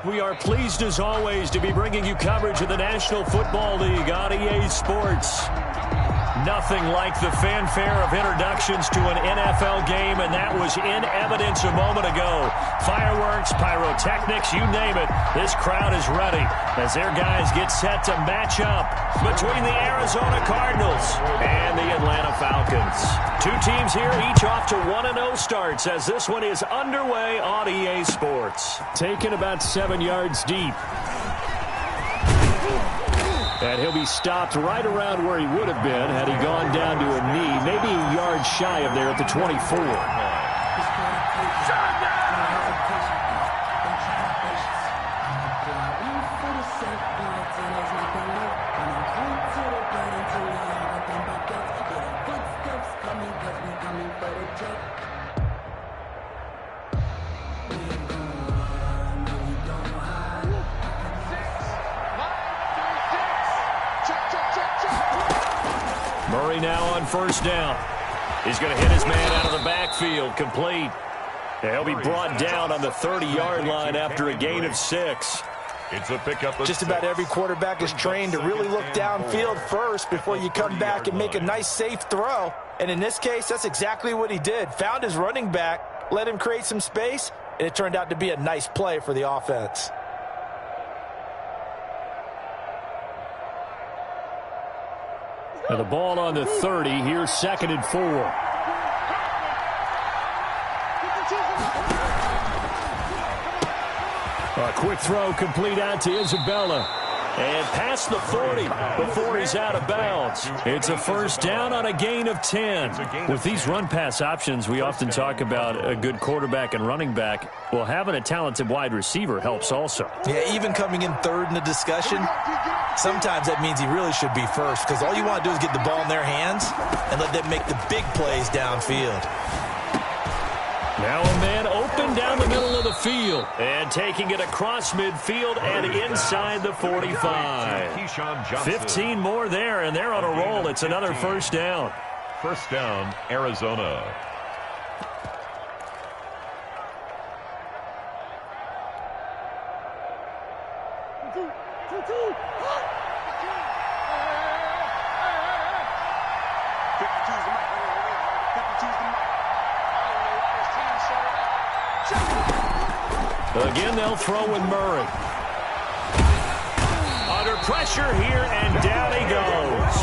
We are pleased as always to be bringing you coverage of the National Football League on EA Sports. Nothing like the fanfare of introductions to an NFL game, and that was in evidence a moment ago. Fireworks, pyrotechnics, you name it. This crowd is ready as their guys get set to match up between the Arizona Cardinals and the Atlanta Falcons. Two teams here, each off to 1-0 starts as this one is underway on EA Sports. Taken about 7 yards deep. And he'll be stopped right around where he would have been had he gone down to a knee, maybe a yard shy of there at the 24. Murray now on first down. He's going to hit his man out of the backfield, complete. And he'll be brought down on the 30-yard line after a gain of 6. It's a pickup of Just about every quarterback is trained to really look downfield first before you come back and make a nice, safe throw. And in this case, that's exactly what he did. Found his running back, let him create some space, and it turned out to be a nice play for the offense. And the ball on the 30. Here's 2nd and 4. A quick throw complete out to Isabella. And past the 40 before he's out of bounds. It's a first down on a gain of 10. With these run-pass options, we often talk about a good quarterback and running back. Well, having a talented wide receiver helps also. Yeah, even coming in third in the discussion, sometimes that means he really should be first because all you want to do is get the ball in their hands and let them make the big plays downfield. Now a man open down the middle of the field. And taking it across midfield and inside the 45. 15 more there, and they're on a roll. It's another first down. First down, Arizona. Again, they'll throw with Murray. Under pressure here, and down he goes.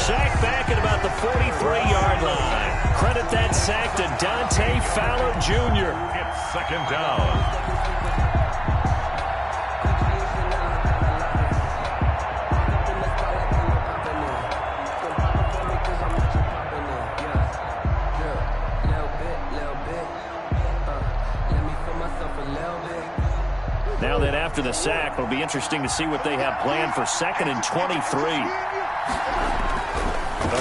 Sack back at about the 43-yard line. Credit that sack to Dante Fowler Jr. It's second down. Now then, after the sack, it'll be interesting to see what they have planned for 2nd and 23.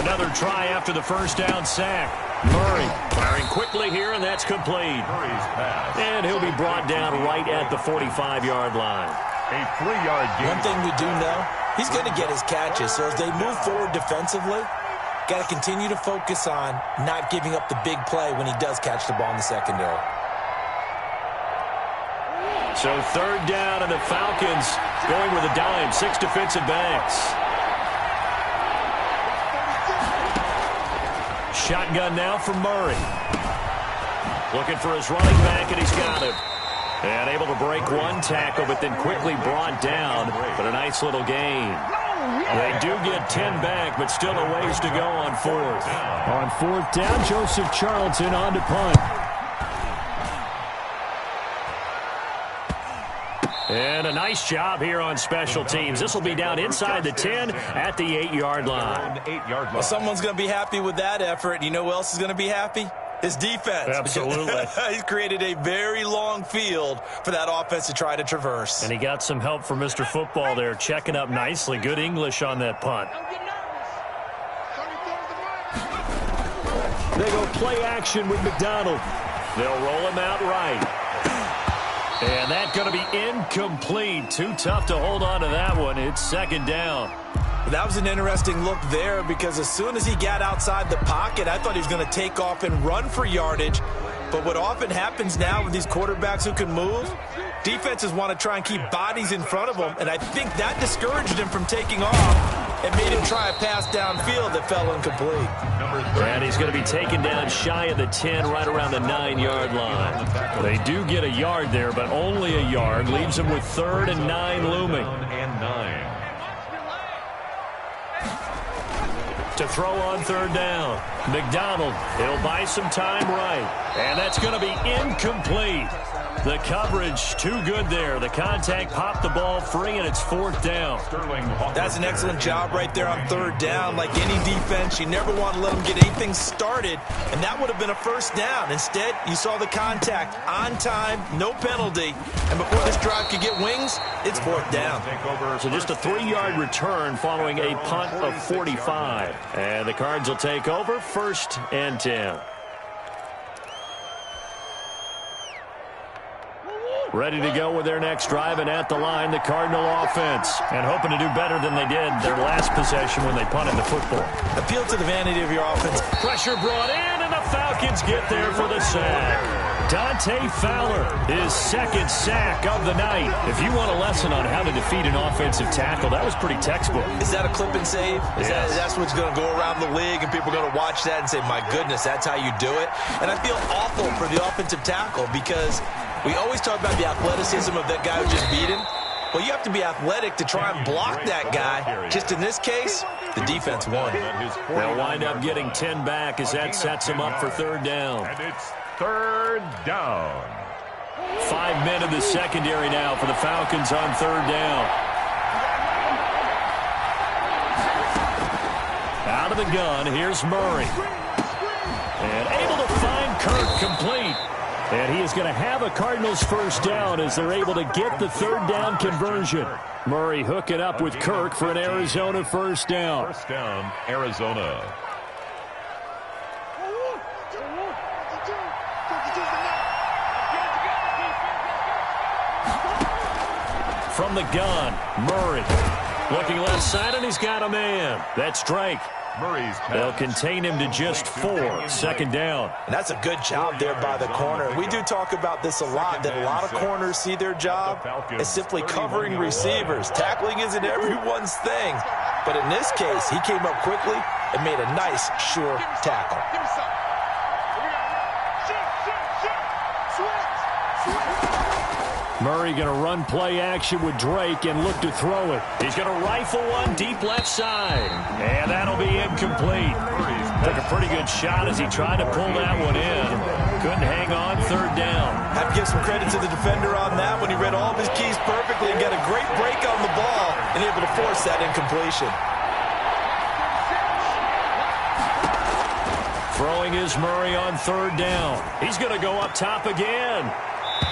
Another try after the first down sack. Murray firing quickly here, and that's complete. And he'll be brought down right at the 45-yard line. A 3-yard gain. One thing we do know, he's going to get his catches. So as they move forward defensively, got to continue to focus on not giving up the big play when he does catch the ball in the secondary. So 3rd down, and the Falcons going with a dime. 6 defensive backs. Shotgun now for Murray. Looking for his running back, and he's got him. And able to break one tackle, but then quickly brought down. But a nice little gain. They do get 10 back, but still a ways to go on 4th. On 4th down, Joseph Charlton on to punt. And a nice job here on special teams. This will be down inside the 10 at the 8-yard line. Well, someone's going to be happy with that effort. You know who else is going to be happy? His defense. Absolutely. He's created a very long field for that offense to try to traverse. And he got some help from Mr. Football there, checking up nicely. Good English on that punt. They go play action with McDonald. They'll roll him out right. And that's going to be incomplete. Too tough to hold on to that one. It's 2nd down. That was an interesting look there because as soon as he got outside the pocket, I thought he was going to take off and run for yardage. But what often happens now with these quarterbacks who can move, defenses want to try and keep bodies in front of them, and I think that discouraged him from taking off and made him try a pass downfield that fell incomplete. And he's going to be taken down shy of the 10, right around the 9-yard line. They do get a yard there, but only a yard. Leaves them with 3rd and 9 looming. To throw on 3rd down. McDonald, he'll buy some time right. And that's going to be incomplete. The coverage too good there. The contact popped the ball free, and it's 4th down. That's an excellent job right there on 3rd down. Like any defense, you never want to let them get anything started, and that would have been a 1st down. Instead, you saw the contact on time, no penalty, and before this drive could get wings, it's 4th down. So just a 3-yard return following a punt of 45. And the Cards will take over 1st and 10. Ready to go with their next drive, and at the line, the Cardinal offense. And hoping to do better than they did their last possession when they punted the football. Appeal to the vanity of your offense. Pressure brought in, and the Falcons get there for the sack. Dante Fowler, his 2nd sack of the night. If you want a lesson on how to defeat an offensive tackle, that was pretty textbook. Is that a clip and save? That's what's going to go around the league, and people are going to watch that and say, my goodness, that's how you do it? And I feel awful for the offensive tackle because we always talk about the athleticism of that guy who just beat him. Well, you have to be athletic to try and block that guy. Just in this case, the defense won. They'll wind up getting 10 back as that sets them up for 3rd down. And it's 3rd down. 5 men in the secondary now for the Falcons on 3rd down. Out of the gun, here's Murray. And able to find Kirk complete. And he is going to have a Cardinals 1st down as they're able to get the 3rd down conversion. Murray hooking up with Kirk for an Arizona 1st down. 1st down, Arizona. From the gun, Murray. Looking left side, and he's got a man. That's Drake. They'll contain him to just 4. 2nd down. And that's a good job there by the corner. We do talk about this a lot, that a lot of corners see their job as simply covering receivers. Tackling isn't everyone's thing. But in this case, he came up quickly and made a nice, sure tackle. Murray going to run play action with Drake and look to throw it. He's going to rifle one deep left side. And that'll be incomplete. Took a pretty good shot as he tried to pull that one in. Couldn't hang on 3rd down. Have to give some credit to the defender on that when he read all of his keys perfectly and got a great break on the ball and able to force that incompletion. Throwing is Murray on 3rd down. He's going to go up top again.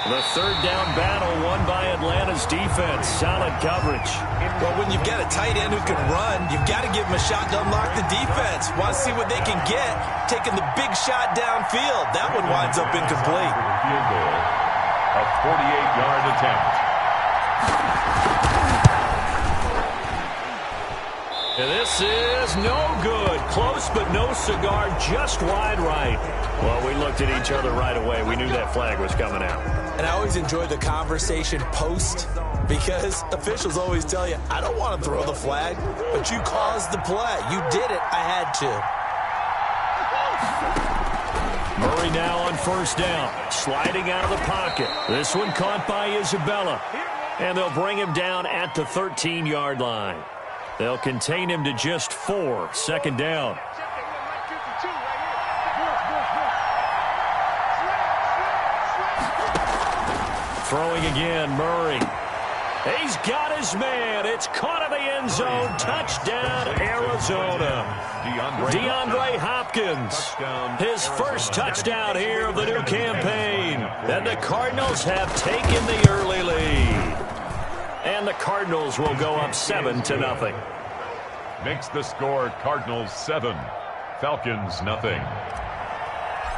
The 3rd down battle won by Atlanta's defense. Solid coverage. Well, when you've got a tight end who can run, you've got to give him a shot to unlock the defense. Want to see what they can get, taking the big shot downfield. That one winds up incomplete. Field goal, a 48-yard attempt. And this is no good. Close, but no cigar, just wide right. Well, we looked at each other right away. We knew that flag was coming out. And I always enjoy the conversation post because officials always tell you, I don't want to throw the flag, but you caused the play. You did it. I had to. Murray now on 1st down, sliding out of the pocket. This one caught by Isabella. And they'll bring him down at the 13-yard line. They'll contain him to just 4. 2nd down. Throwing again, Murray. He's got his man. It's caught in the end zone. Touchdown, Arizona. DeAndre Hopkins. His 1st touchdown here of the new campaign. And the Cardinals have taken the early lead. And the Cardinals will go up 7-0. Makes the score Cardinals 7, Falcons nothing.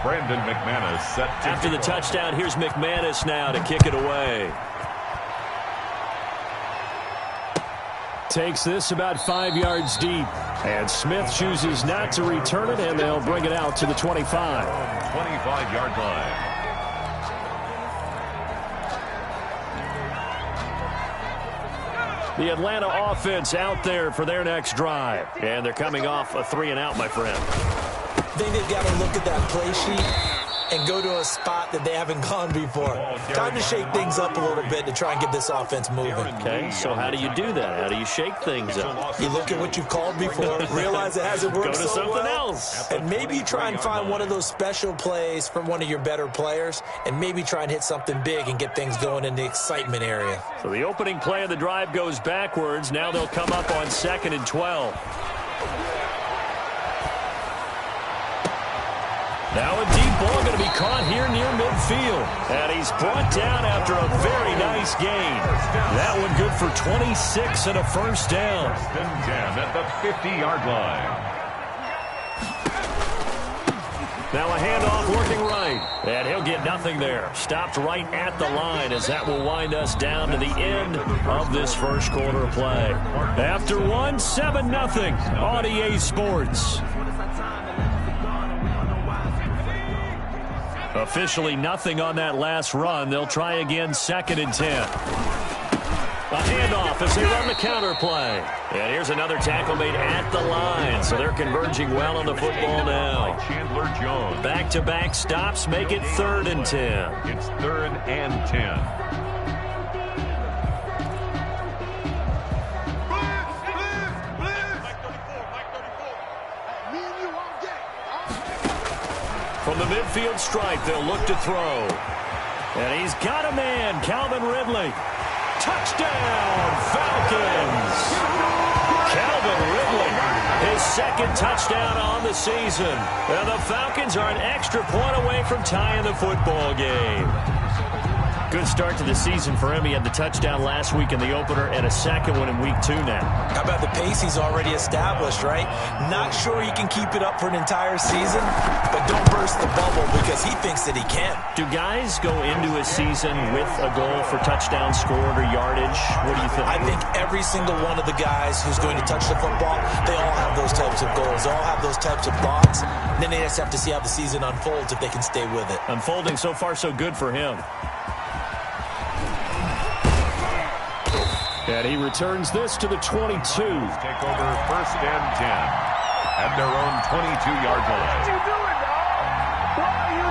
Brandon McManus set to after the touchdown. Here's McManus now to kick it away. Takes this about 5 yards deep. And Smith chooses not to return it, and they'll bring it out to the 25. 25-yard line. The Atlanta offense out there for their next drive. And they're coming off a 3-and-out, my friend. I think they've got to look at that play sheet and go to a spot that they haven't gone before. Time to shake things up a little bit to try and get this offense moving. Okay, so how do you do that? How do you shake things up? You look at what you've called before, realize it hasn't worked Go to so something well, else. and maybe you try and find one of those special plays from one of your better players, and maybe try and hit something big and get things going in the excitement area. So the opening play of the drive goes backwards. Now they'll come up on 2nd and 12. Now a deep ball going to be caught here near midfield. And he's brought down after a very nice gain. That one good for 26 and a first down. First and 10 at the 50-yard line. Now a handoff working right. And he'll get nothing there. Stopped right at the line as that will wind us down to the end of this first quarter of play. After one, 7-0 on EA Sports. Officially nothing on that last run. They'll try again 2nd and 10. A handoff as they run the counter play. And here's another tackle made at the line. So they're converging well on the football now. Chandler Jones. Back-to-back stops make it 3rd and 10. It's 3rd and 10. From the midfield stripe, they'll look to throw. And he's got a man, Calvin Ridley. Touchdown, Falcons! Calvin Ridley, his 2nd touchdown on the season. And the Falcons are an extra point away from tying the football game. Good start to the season for him. He had the touchdown last week in the opener and a 2nd one in week 2 now. How about the pace he's already established, right? Not sure he can keep it up for an entire season, but don't burst the bubble because he thinks that he can. Do guys go into a season with a goal for touchdown scored or yardage? What do you think? I think every single one of the guys who's going to touch the football, they all have those types of goals. They all have those types of thoughts. And then they just have to see how the season unfolds if they can stay with it. Unfolding so far so good for him. And he returns this to the 22. Take over 1st and 10 at their own 22-yard line. What are you doing, dog? What are you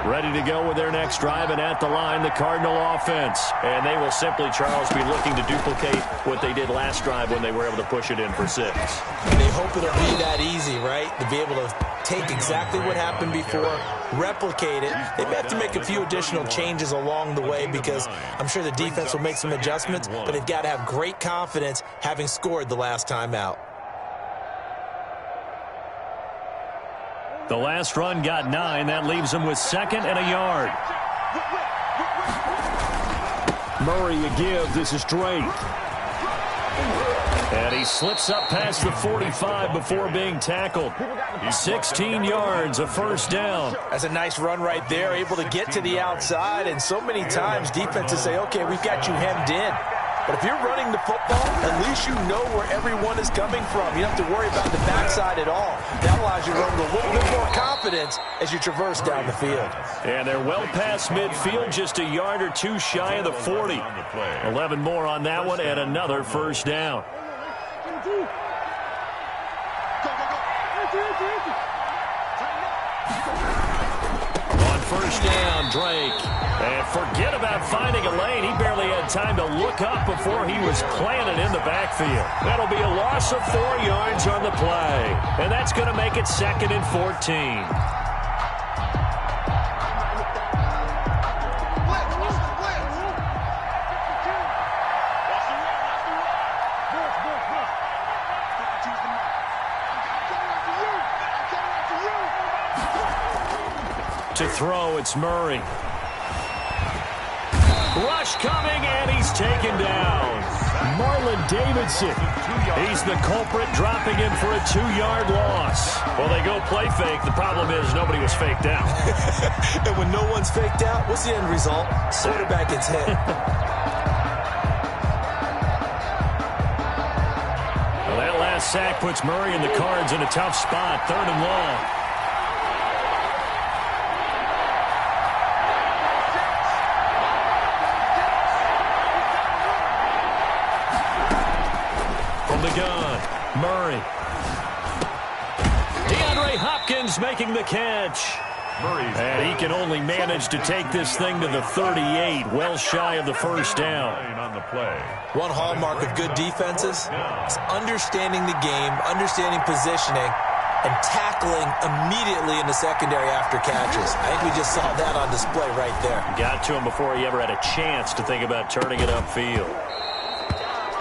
doing? Ready to go with their next drive, and at the line, the Cardinal offense. And they will simply, Charles, be looking to duplicate what they did last drive when they were able to push it in for 6. And they hope it'll be that easy, right? To be able to take exactly what happened before, replicate it. They may have to make a few additional changes along the way because I'm sure the defense will make some adjustments, but they've got to have great confidence having scored the last time out. The last run got 9. That leaves them with 2nd and a yard. Murray a give. This is Drake. And he slips up past the 45 before being tackled. 16 yards, a first down. That's a nice run right there, able to get to the outside, and so many times defenses say, okay, we've got you hemmed in. But if you're running the football, at least you know where everyone is coming from. You don't have to worry about the backside at all. That allows you to run with a little bit more confidence as you traverse down the field. And they're well past midfield, just a yard or two shy of the 40. 11 more on that one, and another first down. On first down, Drake. And forget about finding a lane. He barely had time to look up before he was planted in the backfield. That'll be a loss of 4 yards on the play. And that's going to make it 2nd and 14. To throw, it's Murray. Rush coming, and he's taken down. Marlon Davidson. He's the culprit, dropping him for a 2-yard loss. Well, they go play fake. The problem is nobody was faked out. And when no one's faked out, what's the end result? Quarterback gets hit. Well, that last sack puts Murray and the Cards in a tough spot. 3rd and long. The gun, Murray. DeAndre Hopkins making the catch. And he can only manage to take this thing to the 38, well shy of the first down. One hallmark of good defenses is understanding the game, understanding positioning, and tackling immediately in the secondary after catches. I think we just saw that on display right there. Got to him before he ever had a chance to think about turning it upfield.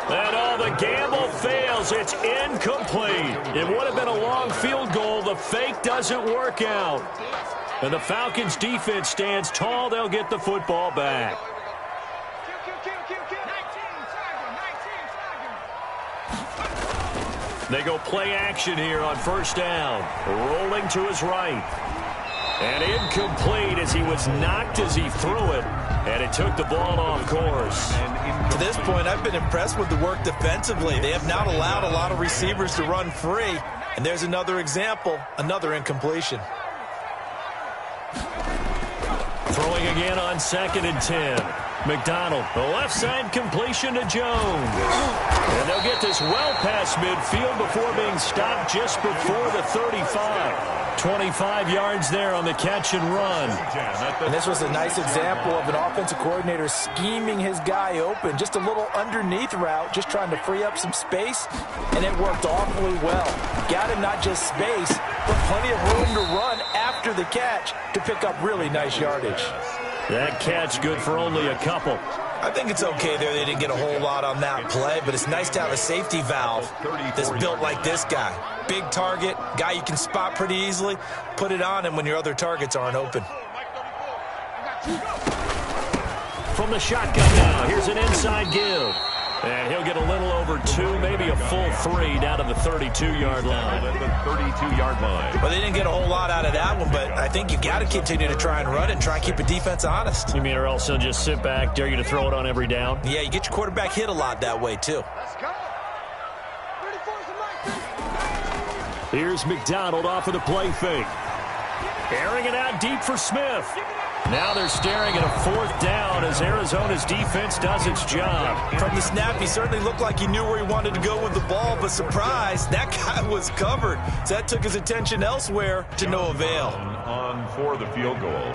And all the gamble fails. It's incomplete. It would have been a long field goal. The fake doesn't work out. And the Falcons defense stands tall. They'll get the football back. They go play action here on first down. Rolling to his right. And incomplete as he was knocked as he threw it. And it took the ball off course. To this point, I've been impressed with the work defensively. They have not allowed a lot of receivers to run free. And there's another example, another incompletion. Throwing again on 2nd and 10. McDonald, the left side completion to Jones. And they'll get this well past midfield before being stopped just before the 35. 25 yards there on the catch and run. And this was a nice example of an offensive coordinator scheming his guy open. Just a little underneath route, just trying to free up some space, and it worked awfully well. Got him not just space, but plenty of room to run after the catch to pick up really nice yardage. That catch good for only a couple. I think it's okay there. They didn't get a whole lot on that play, but it's nice to have a safety valve that's built like this guy. Big target, guy you can spot pretty easily. Put it on him when your other targets aren't open. From the shotgun now, here's an inside give. And he'll get a little over 2, maybe a full 3 down to the 32-yard line. Well, they didn't get a whole lot out of that one, but I think you got to continue to try and run it and try and keep a defense honest. You mean or else they'll just sit back, dare you to throw it on every down? Yeah, you get your quarterback hit a lot that way, too. Here's McDonald off of the play fake. Airing it out deep for Smith. Now they're staring at a 4th down as Arizona's defense does its job. From the snap, he certainly looked like he knew where he wanted to go with the ball, but surprise, that guy was covered. So that took his attention elsewhere to no avail. On for the field goal,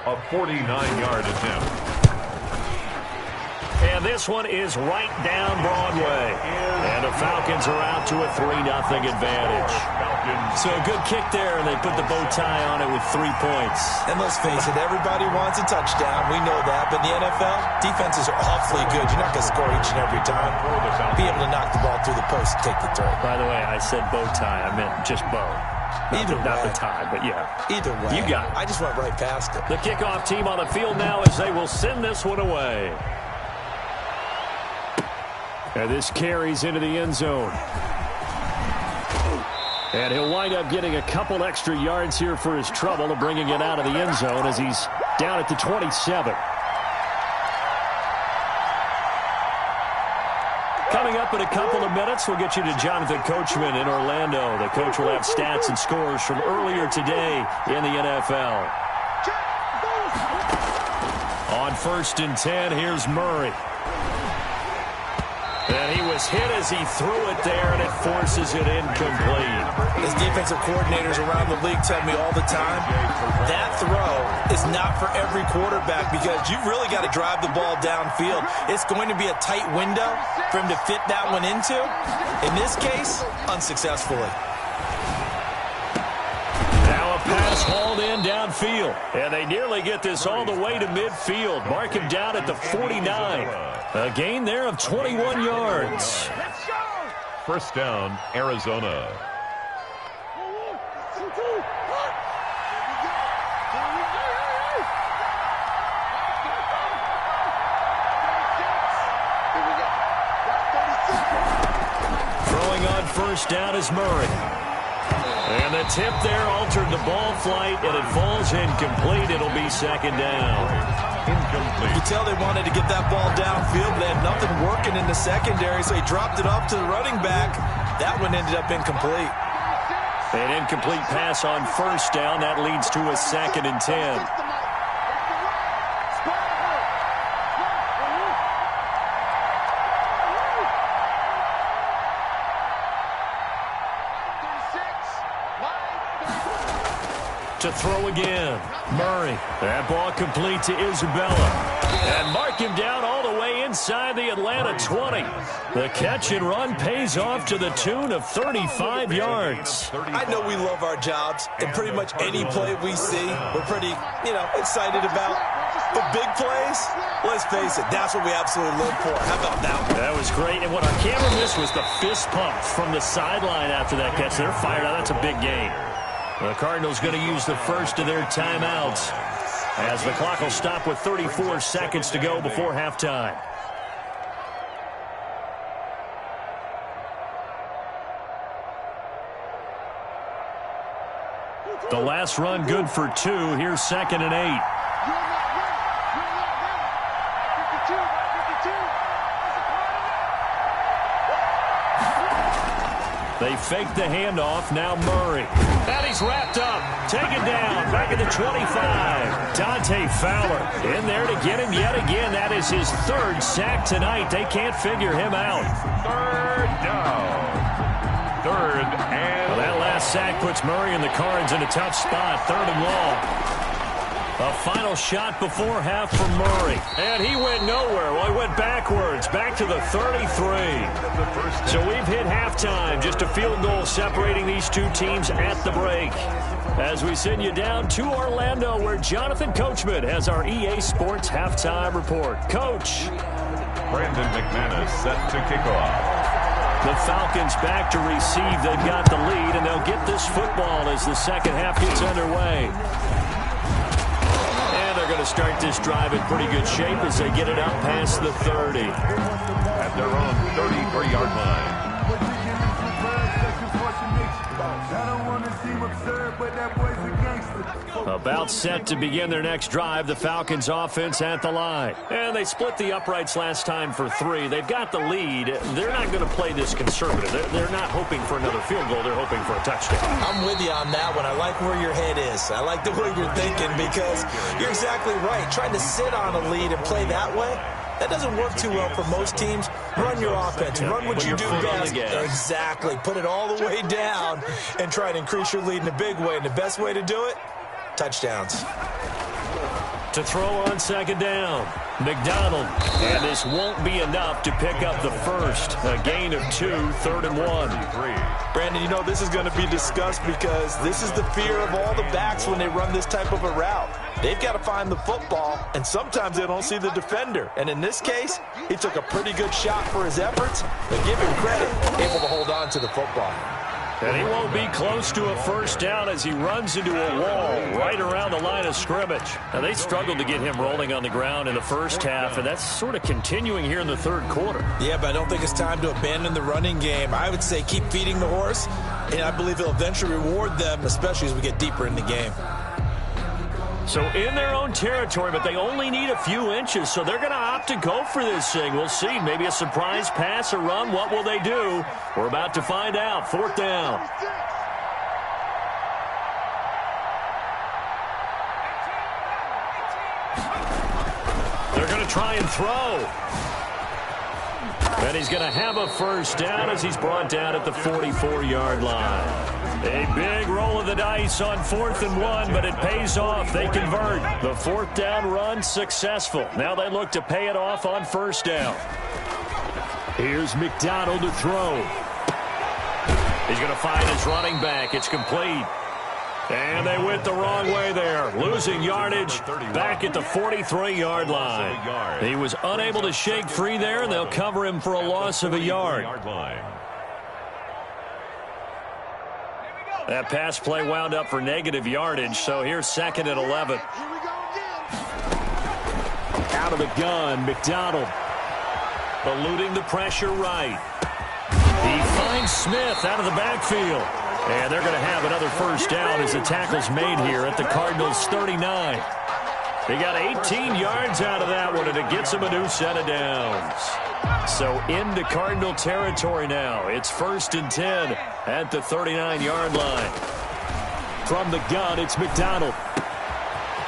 a 49-yard attempt. And this one is right down Broadway. And the Falcons are out to a 3-0 advantage. So a good kick there, and they put the bow tie on it with 3 points. And let's face it, everybody wants a touchdown. We know that. But in the NFL, defenses are awfully good. You're not going to score each and every time. Be able to knock the ball through the post and take the throw. By the way, I said bow tie. I meant just bow. Not the tie, but yeah. Either way. You got it. I just went right past it. The kickoff team on the field now as they will send this one away. And this carries into the end zone. And he'll wind up getting a couple extra yards here for his trouble of bringing it out of the end zone as he's down at the 27. Coming up in a couple of minutes, we'll get you to Jonathan Coachman in Orlando. The coach will have stats and scores from earlier today in the NFL. On 1st and 10, here's Murray. And he was hit as he threw it there, and it forces it incomplete. As defensive coordinators around the league tell me all the time, that throw is not for every quarterback because you've really got to drive the ball downfield. It's going to be a tight window for him to fit that one into. In this case, unsuccessfully. Now a pass hauled in downfield. And they nearly get this all the way to midfield. Mark him down at the 49. A gain there of 21 yards. First down, Arizona. first down is Murray. And the tip there altered the ball flight, and it falls incomplete. It'll be second down. You can tell they wanted to get that ball downfield. They had nothing working in the secondary, so he dropped it up to the running back. That one ended up incomplete. An incomplete pass on first down. That leads to a 2nd and 10. To throw again. Murray. That ball complete to Isabella. And mark him down all the way inside the Atlanta 20. The catch and run pays off to the tune of 35 yards. I know we love our jobs, and pretty much any play we see, we're pretty, excited about. But big plays, let's face it, that's what we absolutely live for. How about that one? That was great. And what our camera missed was the fist pump from the sideline after that catch. They're fired out. That's a big game. The Cardinals going to use the first of their timeouts as the clock will stop with 34 seconds to go before halftime. The last run good for 2. Here's 2nd and 8. They fake the handoff. Now Murray. And he's wrapped up. Taken down. Back at the 25. Dante Fowler in there to get him yet again. That is his 3rd sack tonight. They can't figure him out. 3rd down. 3rd and... Well, that last sack puts Murray and the Cards in a tough spot. 3rd and long. A final shot before half from Murray. And he went nowhere. Well, he went backwards. Back to the 33. So we've hit halftime. Just a field goal separating these two teams at the break. As we send you down to Orlando, where Jonathan Coachman has our EA Sports halftime report. Coach. Brandon McManus set to kick off. The Falcons back to receive. They've got the lead, and they'll get this football as the second half gets underway. They're going to start this drive in pretty good shape as they get it up past the 30. At their own 33-yard line. About set to begin their next drive, the Falcons offense at the line. And they split the uprights last time for 3. They've got the lead. They're not going to play this conservative. They're not hoping for another field goal. They're hoping for a touchdown. I'm with you on that one. I like where your head is. I like the way you're thinking because you're exactly right. Trying to sit on a lead and play that way, that doesn't work too well for most teams. Run your offense. Run what you do best. Exactly. Put it all the way down and try to increase your lead in a big way. And the best way to do it, touchdowns. To throw on 2nd down, McDonald. And this won't be enough to pick up the first. A gain of 2, 3rd and 1. Brandon, this is going to be discussed because this is the fear of all the backs when they run this type of a route. They've got to find the football, and sometimes they don't see the defender. And in this case, he took a pretty good shot for his efforts, but give him credit, able to hold on to the football. And he won't be close to a first down as he runs into a wall right around the line of scrimmage. Now, they struggled to get him rolling on the ground in the first half, and that's sort of continuing here in the 3rd quarter. Yeah, but I don't think it's time to abandon the running game. I would say keep feeding the horse, and I believe he'll eventually reward them, especially as we get deeper in the game. So in their own territory, but they only need a few inches, so they're going to opt to go for this thing. We'll see. Maybe a surprise pass or run. What will they do? We're about to find out. 4th down. They're going to try and throw. And he's going to have a first down as he's brought down at the 44-yard line. A big roll of the dice on 4th and 1, but it pays off. They convert. The 4th down run successful. Now they look to pay it off on 1st down. Here's McDonald to throw. He's going to find his running back. It's complete. And they went the wrong way there. Losing yardage back at the 43-yard line. He was unable to shake free there, and they'll cover him for a loss of a yard. That pass play wound up for negative yardage, so here's 2nd and 11. Out of the gun, McDonald. Eluding the pressure right. He finds finds Smith out of the backfield. And they're going to have another first down as the tackle's made here at the Cardinals' 39. They got 18 yards out of that one, and it gets them a new set of downs. So into Cardinal territory now. It's 1st and 10 at the 39-yard line. From the gun, it's McDonald.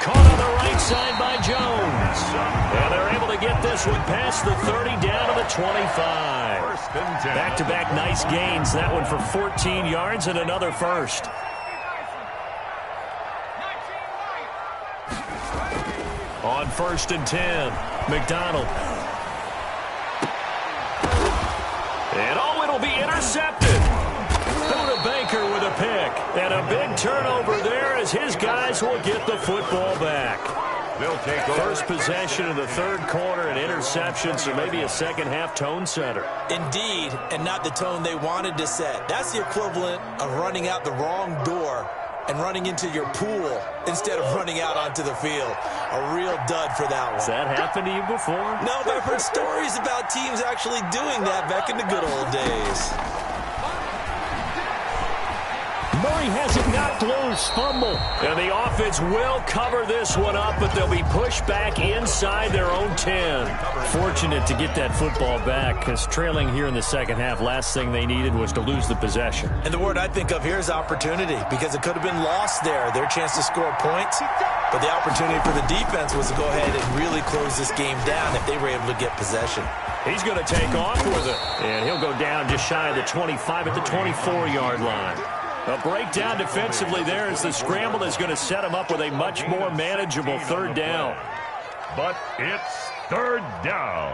Caught on the right side by Jones. And they're able to get this one past the 30 down to the 25. Back-to-back nice gains. That one for 14 yards and another first. On 1st and 10, McDonald. And it'll be intercepted. Buda Baker with a pick. And a big turnover there as his guys will get the football back. They'll take first possession of the third quarter and interception, so maybe a second-half tone setter. Indeed, and not the tone they wanted to set. That's the equivalent of running out the wrong door and running into your pool instead of running out onto the field. A real dud for that one. Has that happened to you before? No, but I've heard stories about teams actually doing that back in the good old days. Murray has it knocked loose. Fumble. And the offense will cover this one up, but they'll be pushed back inside their own 10. Fortunate to get that football back, because trailing here in the second half, last thing they needed was to lose the possession. And the word I think of here is opportunity, because it could have been lost there, their chance to score points. But the opportunity for the defense was to go ahead and really close this game down if they were able to get possession. He's going to take off with it. And he'll go down just shy of the 25 at the 24-yard line. A breakdown defensively there as the scramble is going to set him up with a much more manageable third down. But it's third down.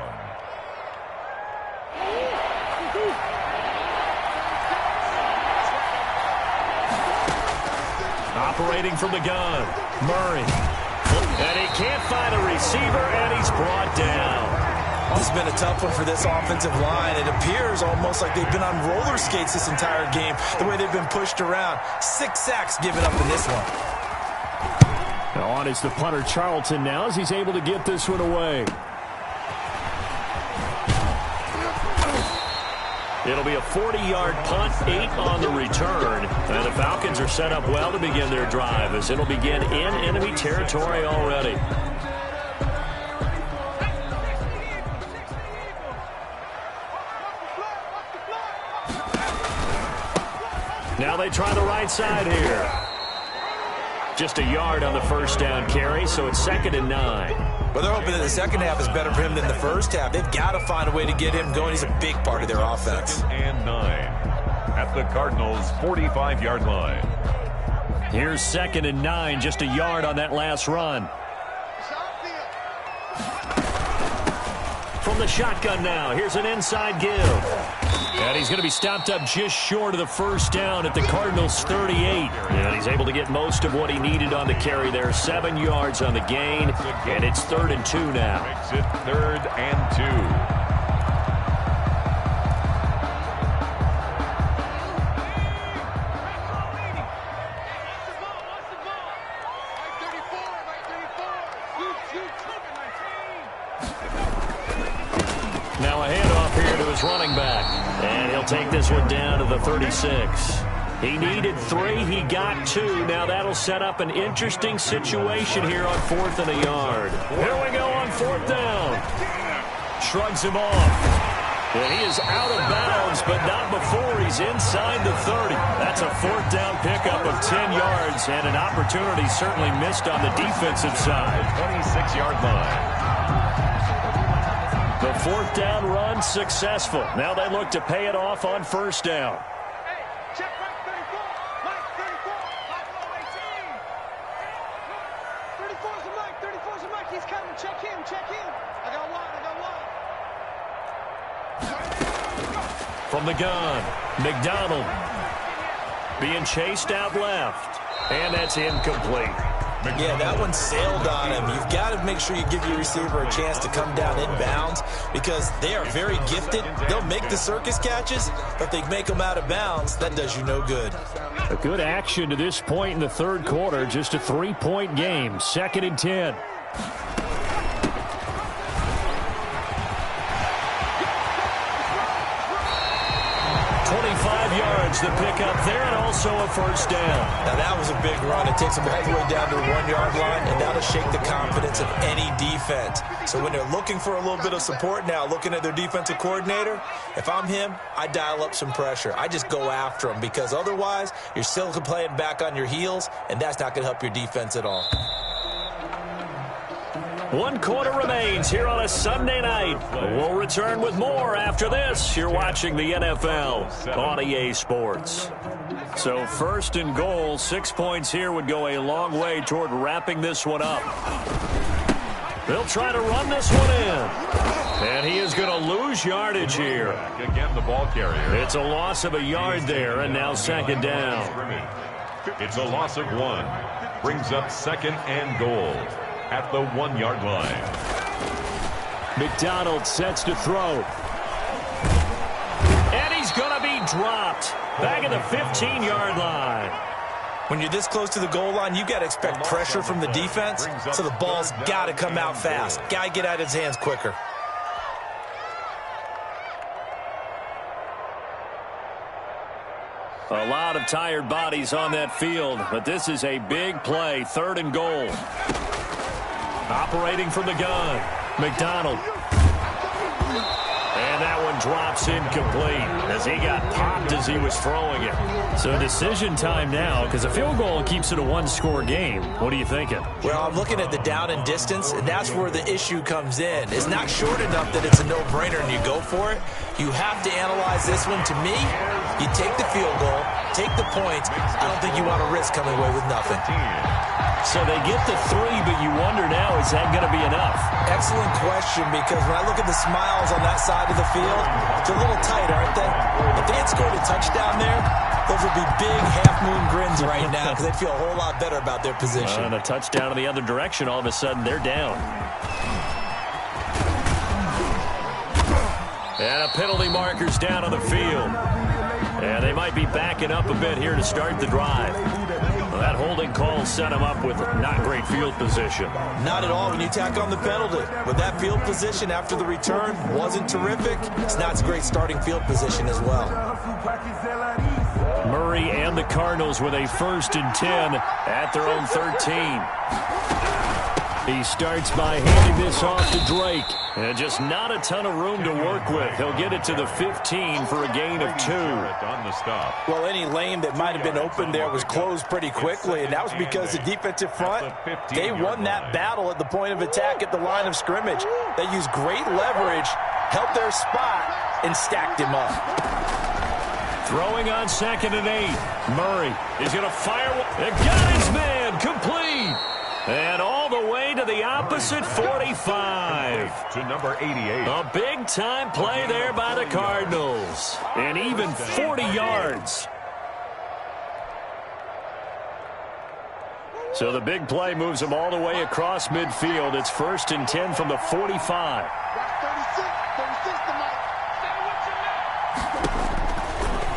Operating from the gun, Murray. And he can't find a receiver, and he's brought down. This has been a tough one for this offensive line. It appears almost like they've been on roller skates this entire game, the way they've been pushed around. 6 sacks given up in this one. Now on is the punter, Charlton, now as he's able to get this one away. It'll be a 40-yard punt, 8 on the return. And the Falcons are set up well to begin their drive, as it'll begin in enemy territory already. Now they try the right side here. Just a yard on the first down carry, so it's 2nd and 9. Well, they're hoping that the second half is better for him than the first half. They've got to find a way to get him going. He's a big part of their offense. 2nd and 9 at the Cardinals' 45-yard line. Here's 2nd and 9, just a yard on that last run. From the shotgun now, here's an inside give. And he's going to be stopped up just short of the first down at the Cardinals' 38. And he's able to get most of what he needed on the carry there. 7 yards on the gain, and it's 3rd and 2 now. Makes it 3rd and 2. Now a handoff here to his running back. And he'll take this one down to the 36. He needed 3. He got 2. Now that'll set up an interesting situation here on 4th and a yard. Here we go on 4th down. Shrugs him off. And he is out of bounds, but not before he's inside the 30. That's a 4th down pickup of 10 yards, and an opportunity certainly missed on the defensive side. 26-yard line. The 4th down run successful. Now they look to pay it off on 1st down. Hey, check right 34. Mike 34. Mike 18. 34's a Mike. 34's a Mike. He's coming. Check him. Check him. I got one. From the gun, McDonald being chased out left. And that's incomplete. Yeah, that one sailed on him. You've got to make sure you give your receiver a chance to come down inbounds because they are very gifted. They'll make the circus catches, but if they make them out of bounds, that does you no good. A good action to this point in the third quarter. Just a 3-point game. 2nd and 10. yards, the pickup there, and also a first down. Now, that was a big run. It takes them all the way down to the 1-yard line, and that'll shake the confidence of any defense. So when they're looking for a little bit of support now, looking at their defensive coordinator, if I'm him, I dial up some pressure. I just go after him, because otherwise you're still playing back on your heels, and that's not going to help your defense at all. 1 quarter remains here on a Sunday night. We'll return with more after this. You're watching the NFL on EA Sports. So 1st and goal, 6 points here would go a long way toward wrapping this one up. They'll try to run this one in. And he is going to lose yardage here. Again, the ball carrier. It's a loss of a yard there, and now 2nd down. It's a loss of 1. Brings up 2nd and goal at the 1-yard line. McDonald sets to throw. And he's going to be dropped. Back at the 15-yard line. When you're this close to the goal line, you've got to expect pressure from the defense, so the ball's got to come out fast. Got to get out of his hands quicker. A lot of tired bodies on that field, but this is a big play. 3rd and goal. Operating from the gun, McDonald. And that one drops incomplete as he got popped as he was throwing it. So decision time now, because a field goal keeps it a 1-score game. What are you thinking? Well, I'm looking at the down and distance, and that's where the issue comes in. It's not short enough that it's a no-brainer and you go for it. You have to analyze this one. To me, you take the field goal, take the points. I don't think you want to risk coming away with nothing. So they get the 3, but you wonder now, is that going to be enough? Excellent question, because when I look at the smiles on that side of the field, they're a little tight, aren't they? If they had scored a touchdown there, those would be big half-moon grins right now, because they'd feel a whole lot better about their position. And a touchdown in the other direction, all of a sudden they're down. And a penalty marker's down on the field. And they might be backing up a bit here to start the drive. Well, that holding call set him up with not great field position. Not at all when you tack on the penalty. With that field position after the return wasn't terrific, it's not a great starting field position as well. Murray and the Cardinals with a 1st and 10 at their own 13. He starts by handing this off to Drake. And just not a ton of room to work with. He'll get it to the 15 for a gain of 2. On the stop. Well, any lane that might have been open there was closed pretty quickly, and that was because the defensive front, they won that battle at the point of attack at the line of scrimmage. They used great leverage, held their spot, and stacked him up. Throwing on 2nd and 8. Murray is going to fire. It got his man complete. And all the way to the opposite 45. To number 88. A big-time play there by the Cardinals. And even 40 yards. So the big play moves them all the way across midfield. It's 1st and 10 from the 45.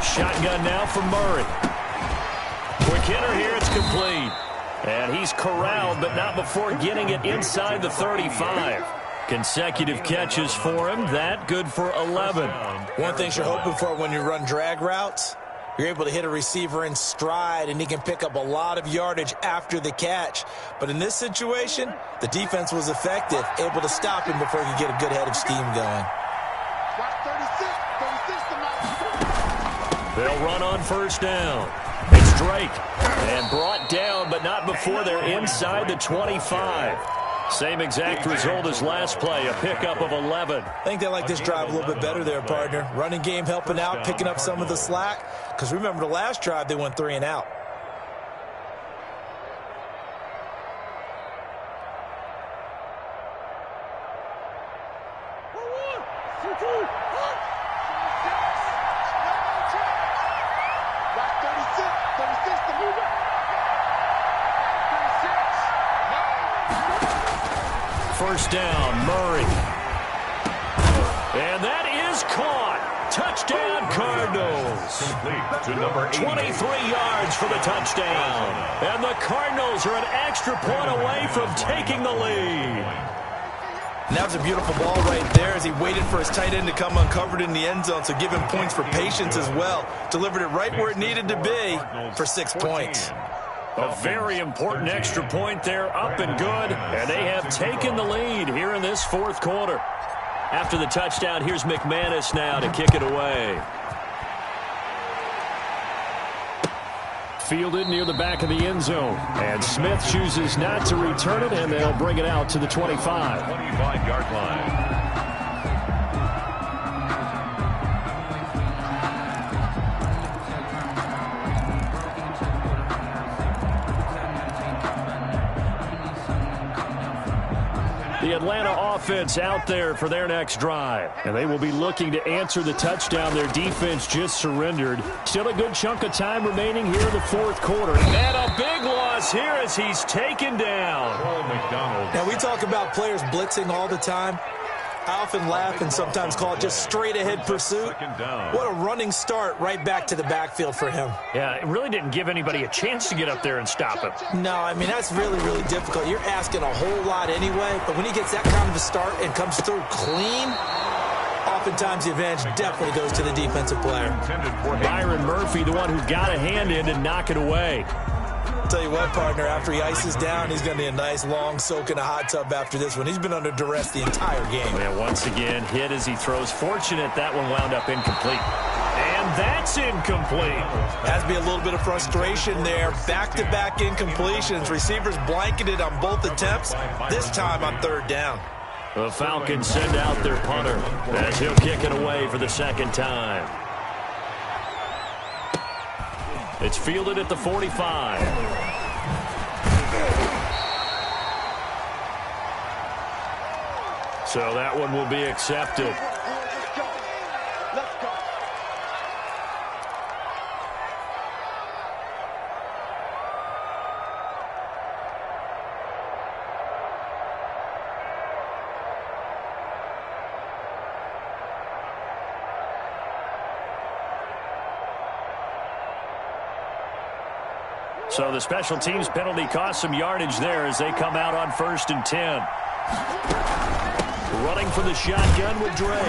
Shotgun now from Murray. Quick hitter here. It's complete. And he's corralled, but not before getting it inside the 35. Consecutive catches for him. That good for 11. One thing you're hoping for when you run drag routes, you're able to hit a receiver in stride, and he can pick up a lot of yardage after the catch. But in this situation, the defense was effective, able to stop him before he could get a good head of steam going. They'll run on 1st down. It's Drake. And brought down, but not before they're inside the 25. Same exact result as last play, a pickup of 11. I think they like this drive a little bit better there, partner. Running game helping out, picking up some of the slack. Because remember, the last drive, they went 3 and out. First down, Murray. And that is caught. Touchdown, Cardinals. To number 23 yards for the touchdown. And the Cardinals are an extra point away from taking the lead. And that was a beautiful ball right there as he waited for his tight end to come uncovered in the end zone, so give him points for patience as well. Delivered it right where it needed to be for 6 points. A very important extra point there, up and good, and they have taken the lead here in this fourth quarter. After the touchdown, here's McManus now to kick it away. Fielded near the back of the end zone, and Smith chooses not to return it, and they'll bring it out to the 25. 25-yard line. The Atlanta offense out there for their next drive. And they will be looking to answer the touchdown their defense just surrendered. Still a good chunk of time remaining here in the fourth quarter. And a big loss here as he's taken down. Now, we talk about players blitzing all the time. I often laugh and sometimes call it just straight-ahead pursuit. What a running start right back to the backfield for him. Yeah, it really didn't give anybody a chance to get up there and stop him. No, I mean, that's really, really difficult. You're asking a whole lot anyway, but when he gets that kind of a start and comes through clean, oftentimes the advantage definitely goes to the defensive player. Byron Murphy, the one who got a hand in to knock it away. Tell you what, partner, after he ices down, he's going to need a nice long soak in a hot tub after this one. He's been under duress the entire game. Yeah, once again, hit as he throws. Fortunate that one wound up incomplete. And that's incomplete. Has to be a little bit of frustration there. Back-to-back incompletions. Receivers blanketed on both attempts, this time on third down. The Falcons send out their punter as he'll kick it away for the second time. It's fielded at the 45. So that one will be accepted. Let's go. Let's go. So the special teams penalty cost some yardage there as they come out on 1st and 10. Running for the shotgun with Dre.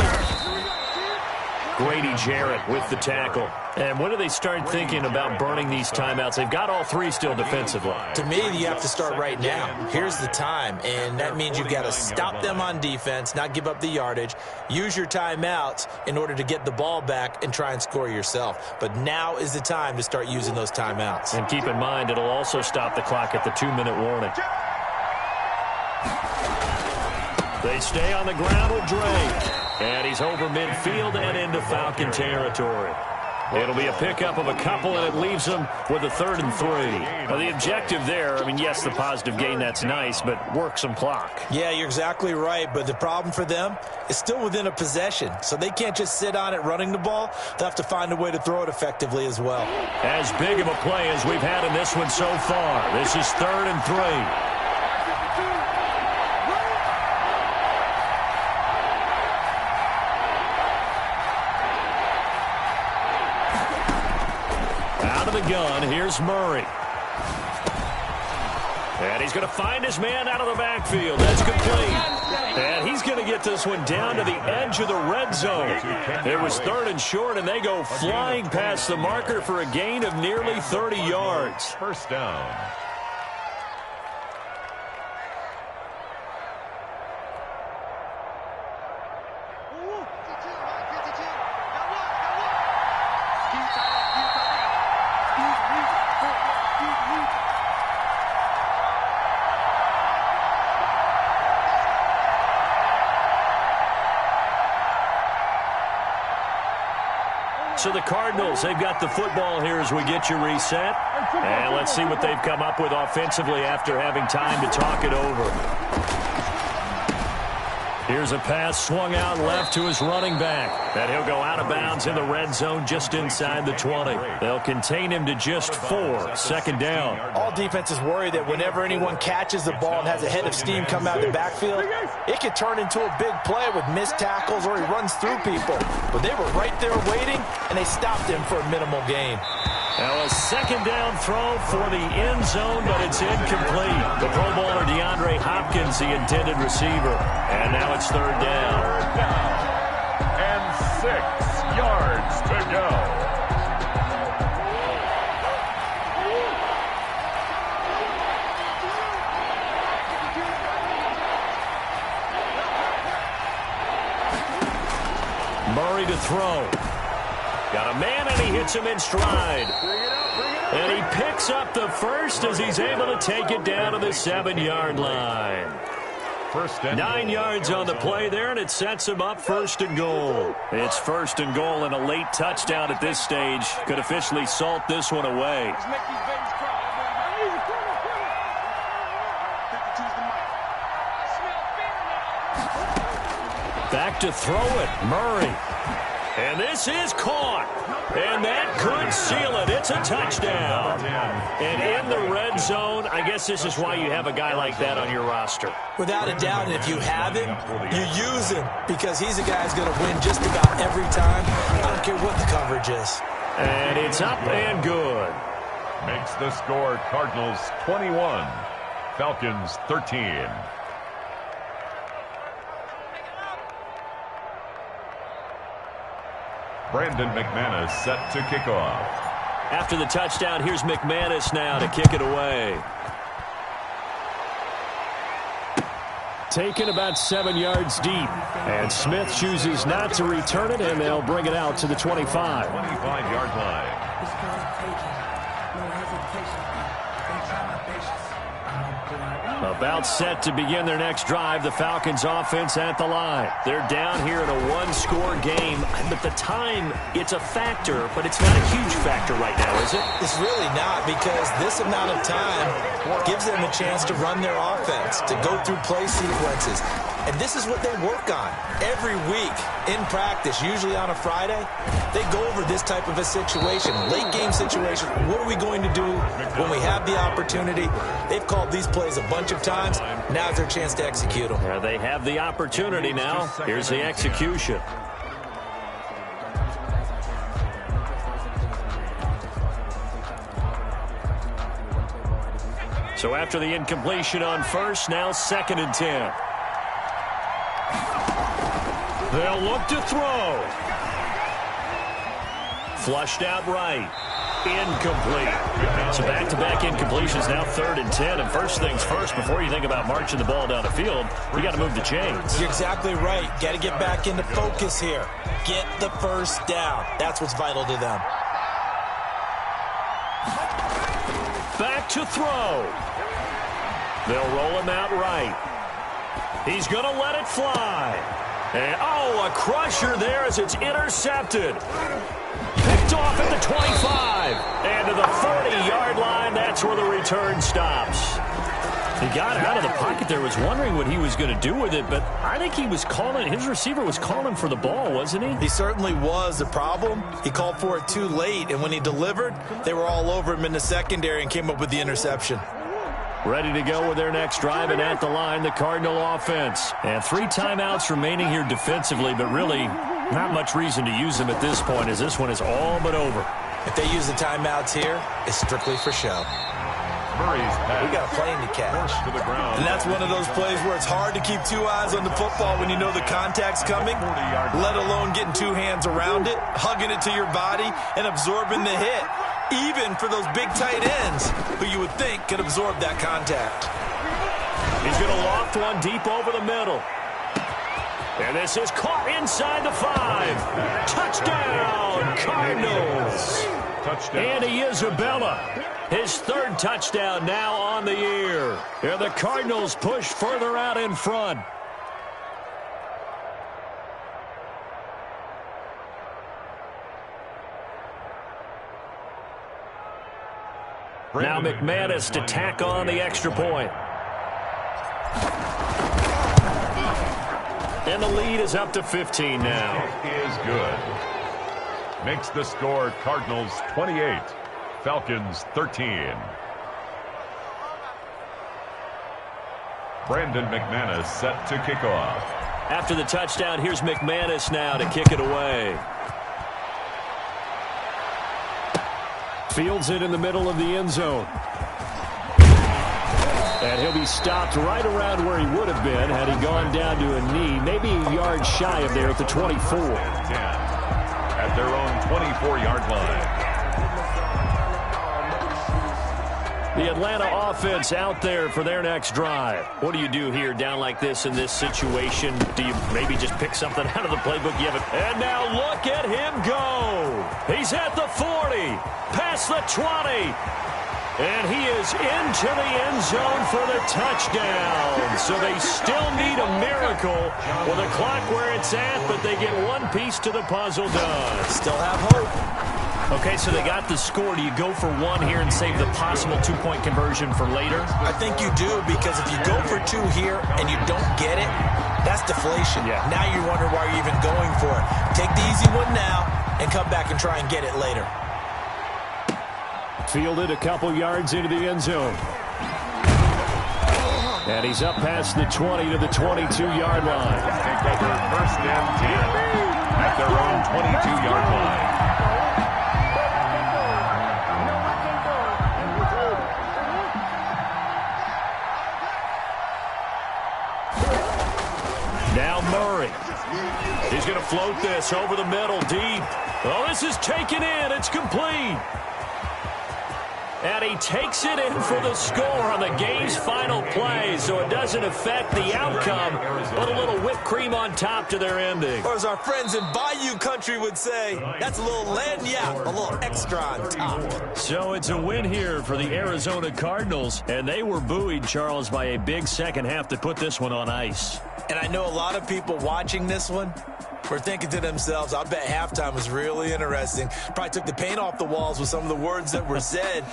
Grady Jarrett with the tackle. And when do they start thinking about burning these timeouts? They've got all three still defensively. To me, you have to start right now. Here's the time, and that means you've got to stop them on defense, not give up the yardage, use your timeouts in order to get the ball back and try and score yourself. But now is the time to start using those timeouts. And keep in mind, it'll also stop the clock at the 2-minute warning. They stay on the ground with Drake. And he's over midfield and into Falcon territory. It'll be a pickup of a couple, and it leaves them with a 3rd and 3. Well, the objective there, I mean, yes, the positive gain, that's nice, but work some clock. Yeah, you're exactly right, but the problem for them is still within a possession, so they can't just sit on it running the ball. They'll have to find a way to throw it effectively as well. As big of a play as we've had in this one so far. This is 3rd and 3. The gun. Here's Murray. And he's going to find his man out of the backfield. That's complete. And he's going to get this one down to the edge of the red zone. It was 3rd and short, and they go flying past the marker for a gain of nearly 30 yards. First down. So the Cardinals, they've got the football here as we get you reset. And let's see what they've come up with offensively after having time to talk it over. Here's a pass swung out left to his running back. And he'll go out of bounds in the red zone just inside the 20. They'll contain him to just 4. Second down. All defenses worry that whenever anyone catches the ball and has a head of steam come out of the backfield, it could turn into a big play with missed tackles or he runs through people. But they were right there waiting, and they stopped him for a minimal gain. Now a second down throw for the end zone, but it's incomplete. The Pro Bowler DeAndre Hopkins, the intended receiver. And now it's third down. Third down. And 6 yards to go. Murray to throw. Got a man, and he hits him in stride. And he picks up the first as he's able to take it down to the 7-yard line. 9 yards on the play there, and it sets him up first and goal. It's first and goal, and a late touchdown at this stage could officially salt this one away. Back to throw it, Murray. And this is caught. And that could seal it. It's a touchdown. And in the red zone, I guess this is why you have a guy like that on your roster. Without a doubt, and if you have him, you use him because he's a guy who's going to win just about every time. I don't care what the coverage is. And it's up and good. Makes the score Cardinals 21, Falcons 13. Brandon McManus set to kick off. After the touchdown, here's McManus now to kick it away. Taken about 7 yards deep. And Smith chooses not to return it, and they'll bring it out to the 25. 25-yard line. About set to begin their next drive, the Falcons offense at the line. They're down here in a one-score game, but the time, it's a factor, but it's not a huge factor right now, is it? It's really not, because this amount of time gives them a chance to run their offense, to go through play sequences. And this is what they work on every week in practice, usually on a Friday. They go over this type of a situation, late game situation. What are we going to do when we have the opportunity? They've called these plays a bunch of times. Now's their chance to execute them. Yeah, they have the opportunity now. Here's the execution. So after the incompletion on first, now 2nd and 10. They'll look to throw. Flushed out right. Incomplete. So back-to-back incompletions, now 3rd and 10. And first things first, before you think about marching the ball down the field, we got to move the chains. You're exactly right. Got to get back into focus here. Get the first down. That's what's vital to them. Back to throw. They'll roll him out right. He's going to let it fly. And, oh, a crusher there as it's intercepted. Picked off at the 25. And to the 40-yard line, that's where the return stops. He got out of the pocket there, was wondering what he was going to do with it, but I think he was calling, his receiver was calling for the ball, wasn't he? He certainly was. The problem, he called for it too late, and when he delivered, they were all over him in the secondary and came up with the interception. Ready to go with their next drive, and at the line, the Cardinal offense. And 3 timeouts remaining here defensively, but really not much reason to use them at this point, as this one is all but over. If they use the timeouts here, it's strictly for show. Murray's pass. We got a plane to catch. To the ground. And that's one of those plays where it's hard to keep 2 eyes on the football when you know the contact's coming, let alone getting 2 hands around it, hugging it to your body, and absorbing the hit. Even for those big tight ends who you would think could absorb that contact. He's going to loft one deep over the middle. And this is caught inside the 5. Touchdown, Cardinals. Touchdown. Andy Isabella, his 3rd touchdown now on the year. And the Cardinals push further out in front. Now McManus to tack on the extra point. And the lead is up to 15 now. Is good. Makes the score Cardinals 28, Falcons 13. Brandon McManus set to kick off. After the touchdown, here's McManus now to kick it away. Fields it in the middle of the end zone. And he'll be stopped right around where he would have been had he gone down to a knee, maybe a yard shy of there at the 24. 10 at their own 24-yard line. The Atlanta offense out there for their next drive. What do you do here down like this in this situation? Do you maybe just pick something out of the playbook you haven't? And now look at him go. He's at the 40, past the 20. And he is into the end zone for the touchdown. So they still need a miracle with the clock where it's at, but they get one piece to the puzzle done. Still have hope. Okay, so they got the score. Do you go for one here and save the possible two-point conversion for later? I think you do, because if you go for two here and you don't get it, that's deflation. Yeah. Now you wonder why you're even going for it. Take the easy one now and come back and try and get it later. Fielded a couple yards into the end zone. And he's up past the 20 to the 22-yard line. Take over first and 10 at their own 22-yard line. Now Murray. He's going to float this over the middle, deep. Oh, this is taken in. It's complete. And he takes it in for the score on the game's final play, so it doesn't affect the outcome, but a little whipped cream on top to their ending. Or as our friends in Bayou Country would say, that's a little lagniappe, a little extra on top. So it's a win here for the Arizona Cardinals, and they were buoyed, Charles, by a big second half to put this one on ice. And I know a lot of people watching this one were thinking to themselves, I bet halftime was really interesting. Probably took the paint off the walls with some of the words that were said.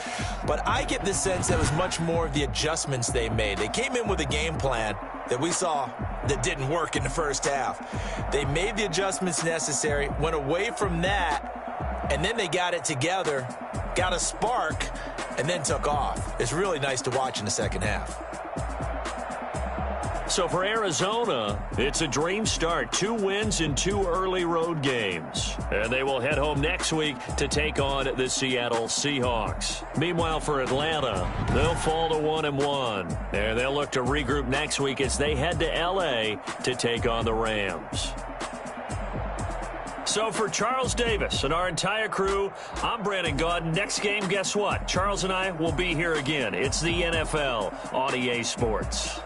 But I get the sense that it was much more of the adjustments they made. They came in with a game plan that we saw that didn't work in the first half. They made the adjustments necessary, went away from that, and then they got it together, got a spark, and then took off. It's really nice to watch in the second half. So for Arizona, it's a dream start. 2 wins in 2 early road games. And they will head home next week to take on the Seattle Seahawks. Meanwhile, for Atlanta, they'll fall to 1-1. And they'll look to regroup next week as they head to L.A. to take on the Rams. So for Charles Davis and our entire crew, I'm Brandon Gaudin. Next game, guess what? Charles and I will be here again. It's the NFL on EA Sports.